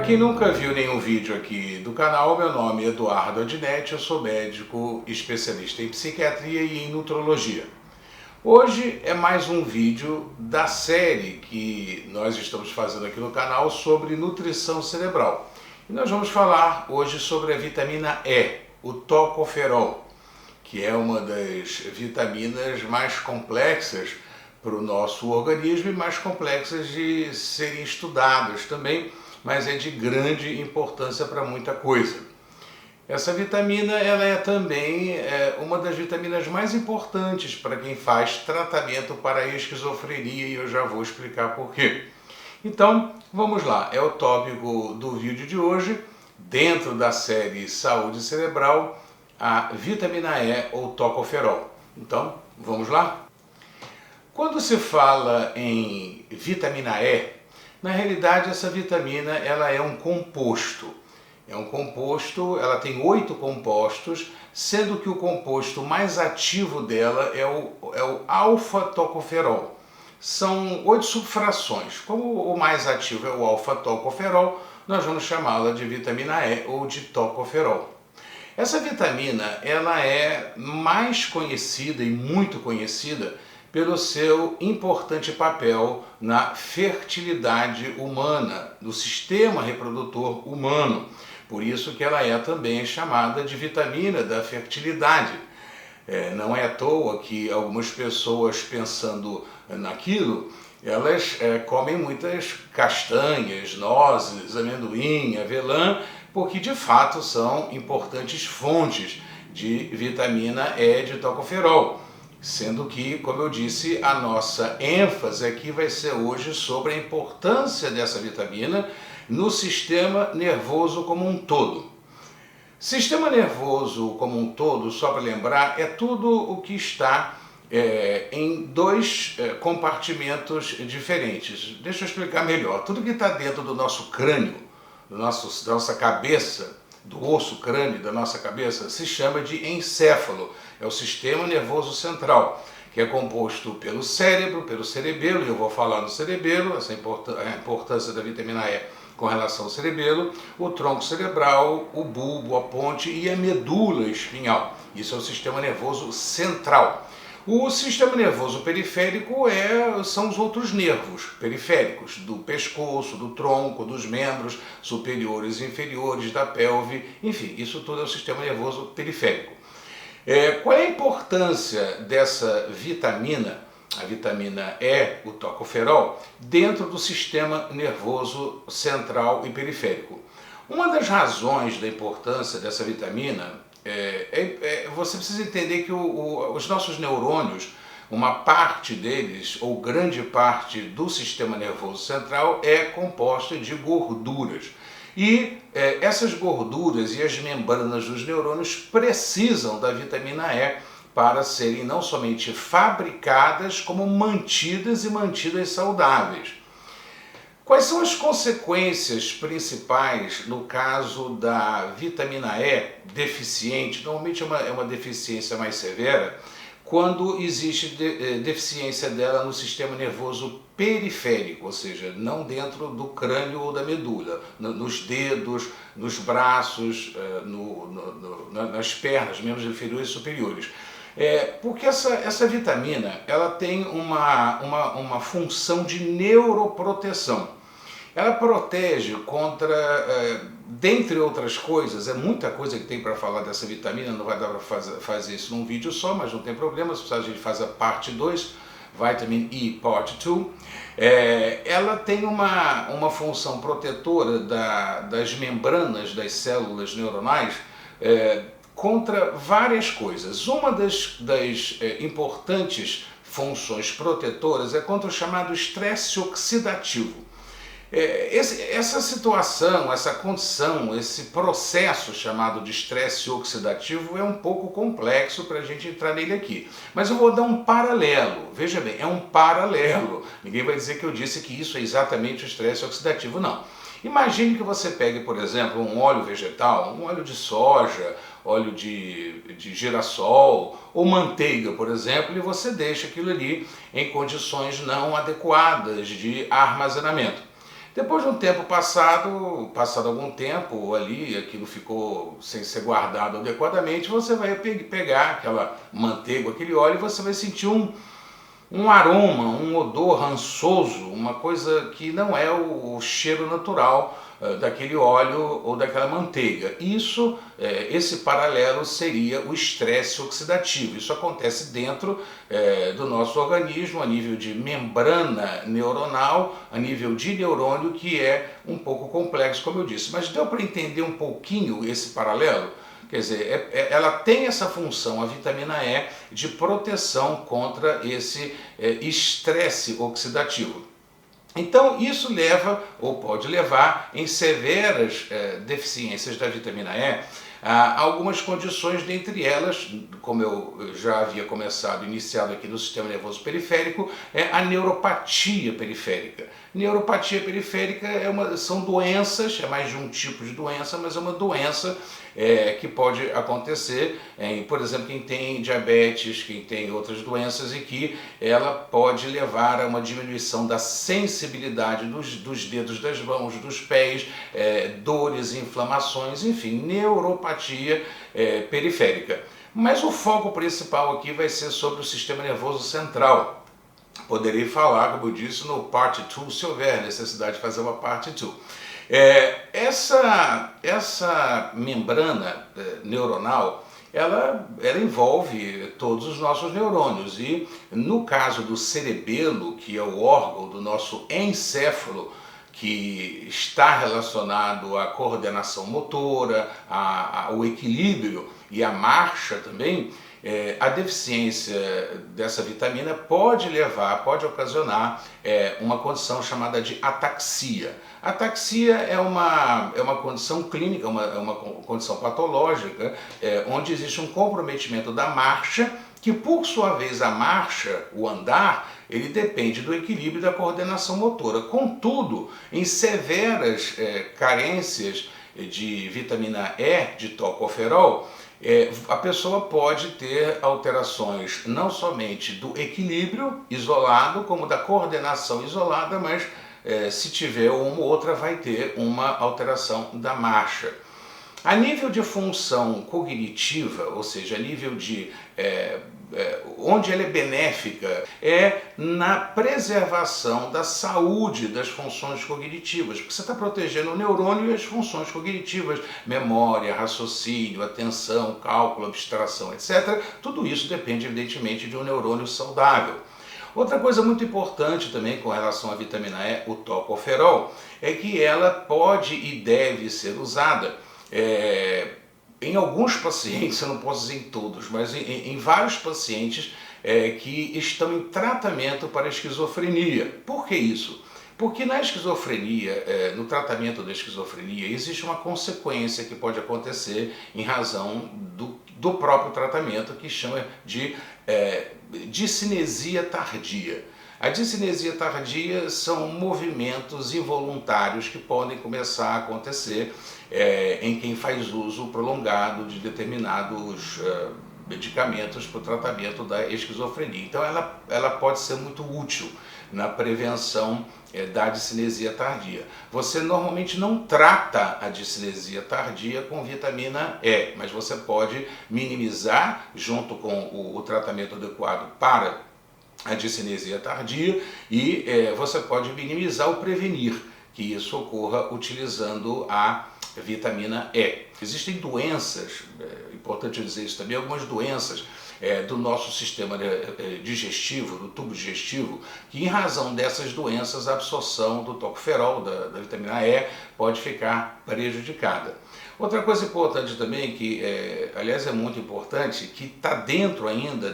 quem nunca viu nenhum vídeo aqui do canal, meu nome é Eduardo Adinetti, eu sou médico especialista em psiquiatria e em nutrologia. Hoje é mais um vídeo da série que nós estamos fazendo aqui no canal sobre nutrição cerebral. E nós vamos falar hoje sobre a vitamina E, o tocoferol, que é uma das vitaminas mais complexas para o nosso organismo e mais complexas de serem estudadas também, mas é de grande importância para muita coisa. Essa vitamina ela é também uma das vitaminas mais importantes para quem faz tratamento para a esquizofrenia e eu já vou explicar por quê. Então, vamos lá, é o tópico do vídeo de hoje, dentro da série Saúde Cerebral, a vitamina E ou tocoferol. Então, vamos lá? Quando se fala em vitamina E, na realidade essa vitamina ela é um composto. É um composto, ela tem 8 compostos, sendo que o composto mais ativo dela é o alfa-tocoferol. São 8 subfrações. Como o mais ativo é o alfa-tocoferol, nós vamos chamá-la de vitamina E ou de tocoferol. Essa vitamina ela é mais conhecida e muito conhecida pelo seu importante papel na fertilidade humana, no sistema reprodutor humano. Por isso que ela é também chamada de vitamina da fertilidade. Não é à toa que algumas pessoas pensando naquilo, elas comem muitas castanhas, nozes, amendoim, avelã, porque de fato são importantes fontes de vitamina E de tocoferol. Sendo que, como eu disse, a nossa ênfase aqui vai ser hoje sobre a importância dessa vitamina no sistema nervoso como um todo. Sistema nervoso como um todo, só para lembrar, é tudo o que está em 2 compartimentos diferentes. Deixa eu explicar melhor. Tudo que está dentro do nosso crânio, da nossa cabeça, do osso crânio da nossa cabeça, se chama de encéfalo. É o sistema nervoso central, que é composto pelo cérebro, pelo cerebelo, e eu vou falar no cerebelo, a importância da vitamina E com relação ao cerebelo, o tronco cerebral, o bulbo, a ponte e a medula espinhal. Isso é o sistema nervoso central. O sistema nervoso periférico são os outros nervos periféricos, do pescoço, do tronco, dos membros superiores e inferiores, da pelve, enfim, isso tudo é o sistema nervoso periférico. Qual é a importância dessa vitamina, a vitamina E, o tocoferol, dentro do sistema nervoso central e periférico? Uma das razões da importância dessa vitamina você precisa entender que os nossos neurônios, uma parte deles, ou grande parte do sistema nervoso central, é composta de gorduras. E essas gorduras e as membranas dos neurônios precisam da vitamina E para serem não somente fabricadas, como mantidas e mantidas saudáveis. Quais são as consequências principais no caso da vitamina E deficiente? Normalmente é uma deficiência mais severa, quando existe deficiência dela no sistema nervoso periférico, ou seja, não dentro do crânio ou da medula, nos dedos, nos braços, nas pernas, membros inferiores e superiores. Porque essa vitamina ela tem uma função de neuroproteção. Ela protege contra, dentre outras coisas, é muita coisa que tem para falar dessa vitamina, não vai dar para fazer isso num vídeo só, mas não tem problema, se precisar a gente faz a parte 2, Vitamin E Part 2. Ela tem uma função protetora das membranas das células neuronais contra várias coisas. Uma das importantes funções protetoras é contra o chamado estresse oxidativo. Essa situação, essa condição, esse processo chamado de estresse oxidativo é um pouco complexo para a gente entrar nele aqui. Mas eu vou dar um paralelo, veja bem, é um paralelo. Ninguém vai dizer que eu disse que isso é exatamente o estresse oxidativo, não. Imagine que você pegue, por exemplo, um óleo vegetal, um óleo de soja, óleo de girassol ou manteiga, por exemplo, e você deixa aquilo ali em condições não adequadas de armazenamento. Depois de um tempo passado algum tempo ali, aquilo ficou sem ser guardado adequadamente, você vai pegar aquela manteiga, aquele óleo, e você vai sentir um aroma, um odor rançoso, uma coisa que não é o cheiro natural daquele óleo ou daquela manteiga. Esse paralelo seria o estresse oxidativo. Isso acontece dentro do nosso organismo, a nível de membrana neuronal, a nível de neurônio, que é um pouco complexo, como eu disse. Mas deu para entender um pouquinho esse paralelo? Quer dizer, ela tem essa função, a vitamina E, de proteção contra esse estresse oxidativo. Então, isso leva, ou pode levar, em severas deficiências da vitamina E, a algumas condições, dentre elas, como eu já havia iniciado aqui no sistema nervoso periférico, é a neuropatia periférica. Neuropatia periférica são doenças, é mais de um tipo de doença, mas é uma doença que pode acontecer por exemplo, quem tem diabetes, quem tem outras doenças, e que ela pode levar a uma diminuição da sensibilidade dos dedos das mãos, dos pés, dores, inflamações, enfim, neuropatia periférica. Mas o foco principal aqui vai ser sobre o sistema nervoso central. Poderei falar, como eu disse, no Part 2, se houver necessidade de fazer uma Part 2. Essa membrana neuronal, ela envolve todos os nossos neurônios, e no caso do cerebelo, que é o órgão do nosso encéfalo, que está relacionado à coordenação motora, ao equilíbrio e à marcha também, a deficiência dessa vitamina pode ocasionar uma condição chamada de ataxia. Ataxia é uma condição clínica, é uma condição patológica, onde existe um comprometimento da marcha, que por sua vez a marcha, o andar, ele depende do equilíbrio e da coordenação motora. Contudo, em severas carências de vitamina E, de tocoferol, a pessoa pode ter alterações não somente do equilíbrio isolado, como da coordenação isolada, mas se tiver uma ou outra, vai ter uma alteração da marcha. A nível de função cognitiva, ou seja, a nível de onde ela é benéfica, é na preservação da saúde das funções cognitivas, porque você está protegendo o neurônio e as funções cognitivas, memória, raciocínio, atenção, cálculo, abstração, etc. Tudo isso depende, evidentemente, de um neurônio saudável. Outra coisa muito importante também com relação à vitamina E, o tocoferol, é que ela pode e deve ser usada em alguns pacientes, eu não posso dizer em todos, mas em vários pacientes que estão em tratamento para esquizofrenia. Por que isso? Porque na esquizofrenia, no tratamento da esquizofrenia, existe uma consequência que pode acontecer em razão do próprio tratamento, que chama de discinesia tardia. A discinesia tardia são movimentos involuntários que podem começar a acontecer em quem faz uso prolongado de determinados medicamentos para o tratamento da esquizofrenia. Então ela pode ser muito útil na prevenção da discinesia tardia. Você normalmente não trata a discinesia tardia com vitamina E, mas você pode minimizar junto com o tratamento adequado para a discinesia tardia, e você pode minimizar ou prevenir que isso ocorra utilizando a vitamina E. Existem doenças, é importante dizer isso também, algumas doenças do nosso sistema digestivo, do tubo digestivo, que em razão dessas doenças a absorção do tocoferol, da vitamina E, pode ficar prejudicada. Outra coisa importante também, que aliás é muito importante, que está dentro ainda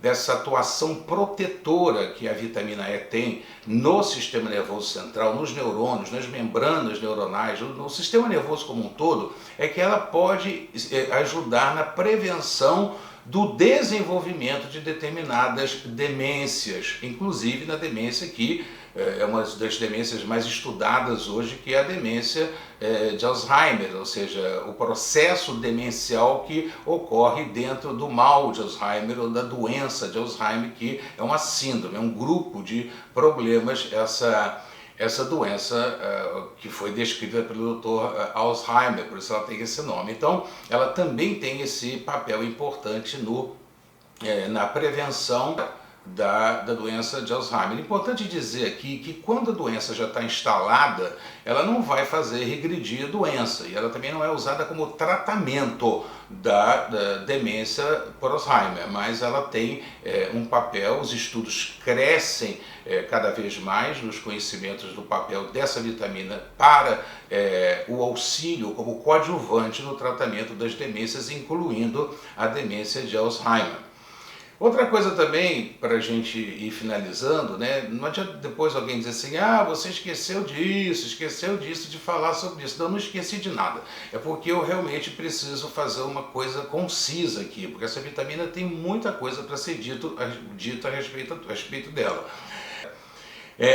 dessa atuação protetora que a vitamina E tem no sistema nervoso central, nos neurônios, nas membranas neuronais, no sistema nervoso como um todo, é que ela pode ajudar na prevenção do desenvolvimento de determinadas demências, inclusive na demência que é uma das demências mais estudadas hoje, que é a demência de Alzheimer, ou seja, o processo demencial que ocorre dentro do mal de Alzheimer ou da doença de Alzheimer, que é uma síndrome, é um grupo de problemas, essa doença que foi descrita pelo Dr. Alzheimer, por isso ela tem esse nome. Então, ela também tem esse papel importante na prevenção da doença de Alzheimer. É importante dizer aqui que quando a doença já está instalada, ela não vai fazer regredir a doença e ela também não é usada como tratamento da demência por Alzheimer, mas ela tem um papel, os estudos crescem cada vez mais nos conhecimentos do papel dessa vitamina para o auxílio como coadjuvante no tratamento das demências, incluindo a demência de Alzheimer. Outra coisa também, para a gente ir finalizando, né? Não adianta depois alguém dizer assim, você esqueceu disso de falar sobre isso. Não esqueci de nada. É porque eu realmente preciso fazer uma coisa concisa aqui, porque essa vitamina tem muita coisa para ser dita a respeito dela.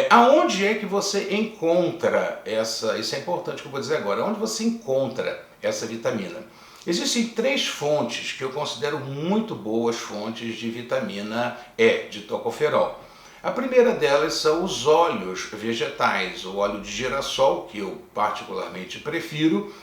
Aonde é que você encontra isso é importante que eu vou dizer agora, onde você encontra essa vitamina? Existem 3 fontes que eu considero muito boas fontes de vitamina E, de tocoferol. A primeira delas são os óleos vegetais, o óleo de girassol, que eu particularmente prefiro,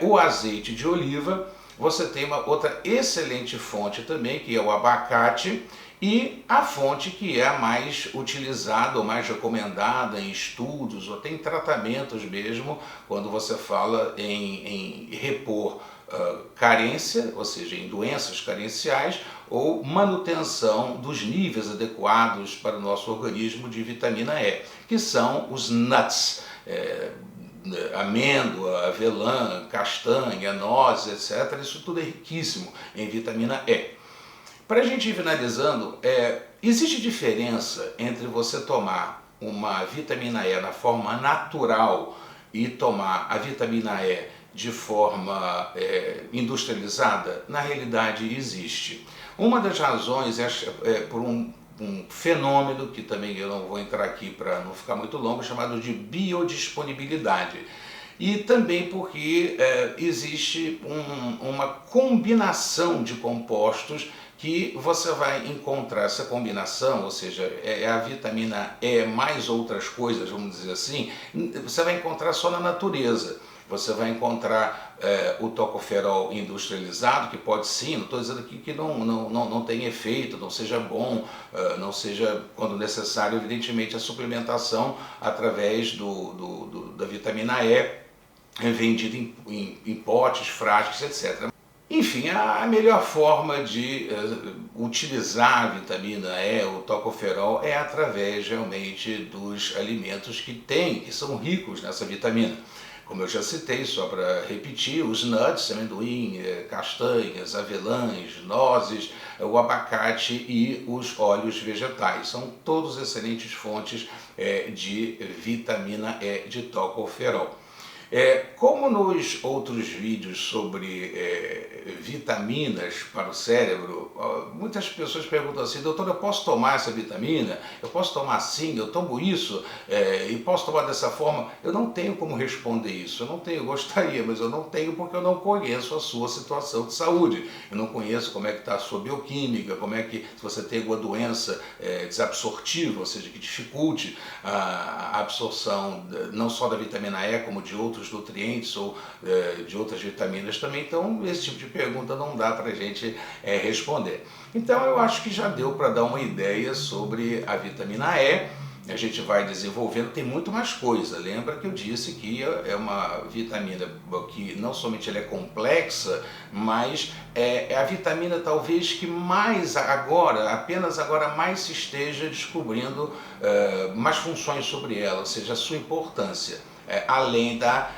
o azeite de oliva. Você tem uma outra excelente fonte também, que é o abacate, e a fonte que é a mais utilizada ou mais recomendada em estudos ou até em tratamentos mesmo, quando você fala em repor carência, ou seja, em doenças carenciais, ou manutenção dos níveis adequados para o nosso organismo de vitamina E, que são os nuts, amêndoa, avelã, castanha, nozes, etc. Isso tudo é riquíssimo em vitamina E. Para a gente ir finalizando, existe diferença entre você tomar uma vitamina E na forma natural e tomar a vitamina E de forma industrializada? Na realidade existe. Uma das razões é por um fenômeno que também eu não vou entrar aqui para não ficar muito longo, chamado de biodisponibilidade. E também porque existe uma combinação de compostos que você vai encontrar essa combinação, ou seja, a vitamina E mais outras coisas, vamos dizer assim, você vai encontrar só na natureza. Você vai encontrar o tocoferol industrializado, que pode sim, não estou dizendo aqui que não tem efeito, não seja bom, não seja, quando necessário, evidentemente, a suplementação através da vitamina E, vendida em potes, frascos, etc. Enfim, a melhor forma de utilizar a vitamina E, o tocoferol, é através realmente dos alimentos que são ricos nessa vitamina. Como eu já citei, só para repetir, os nuts, amendoim, castanhas, avelãs, nozes, o abacate e os óleos vegetais. São todos excelentes fontes de vitamina E, de tocoferol. Como nos outros vídeos sobre vitaminas para o cérebro, muitas pessoas perguntam assim, doutor, eu posso tomar essa vitamina? Eu posso tomar assim? Eu tomo isso? E posso tomar dessa forma? Eu não tenho como responder isso. Eu gostaria, mas eu não tenho porque eu não conheço a sua situação de saúde. Eu não conheço como é que está a sua bioquímica, como é que, se você tem alguma doença desabsortiva, ou seja, que dificulte a absorção não só da vitamina E, como de outros nutrientes ou de outras vitaminas também. Então, esse tipo de pergunta não dá para a gente responder. Então, eu acho que já deu para dar uma ideia sobre a vitamina E. A gente vai desenvolvendo, tem muito mais coisa. Lembra que eu disse que é uma vitamina que não somente ela é complexa, mas é a vitamina talvez que apenas agora mais se esteja descobrindo mais funções sobre ela, ou seja, a sua importância, além da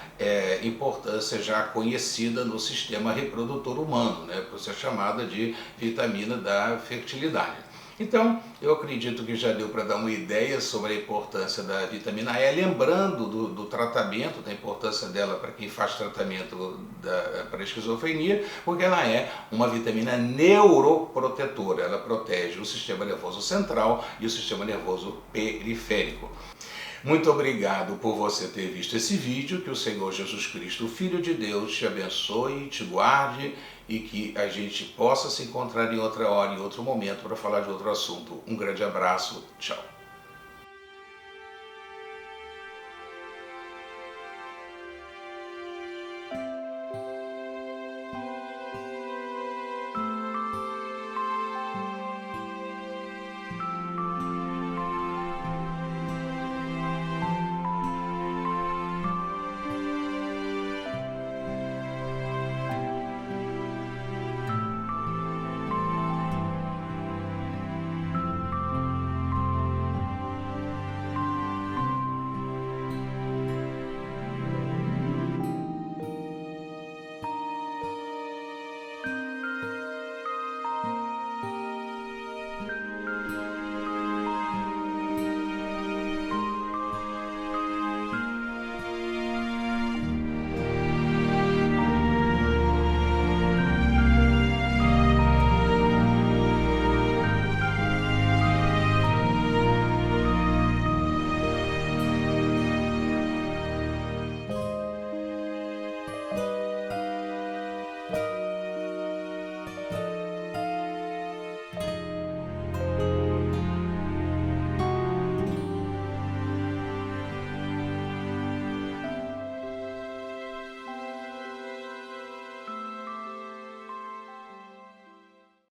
importância já conhecida no sistema reprodutor humano, né, por ser chamada de vitamina da fertilidade. Então, eu acredito que já deu para dar uma ideia sobre a importância da vitamina E, lembrando do tratamento, da importância dela para quem faz tratamento para esquizofrenia, porque ela é uma vitamina neuroprotetora, ela protege o sistema nervoso central e o sistema nervoso periférico. Muito obrigado por você ter visto esse vídeo, que o Senhor Jesus Cristo, o Filho de Deus, te abençoe, te guarde e que a gente possa se encontrar em outra hora, em outro momento, para falar de outro assunto. Um grande abraço, tchau.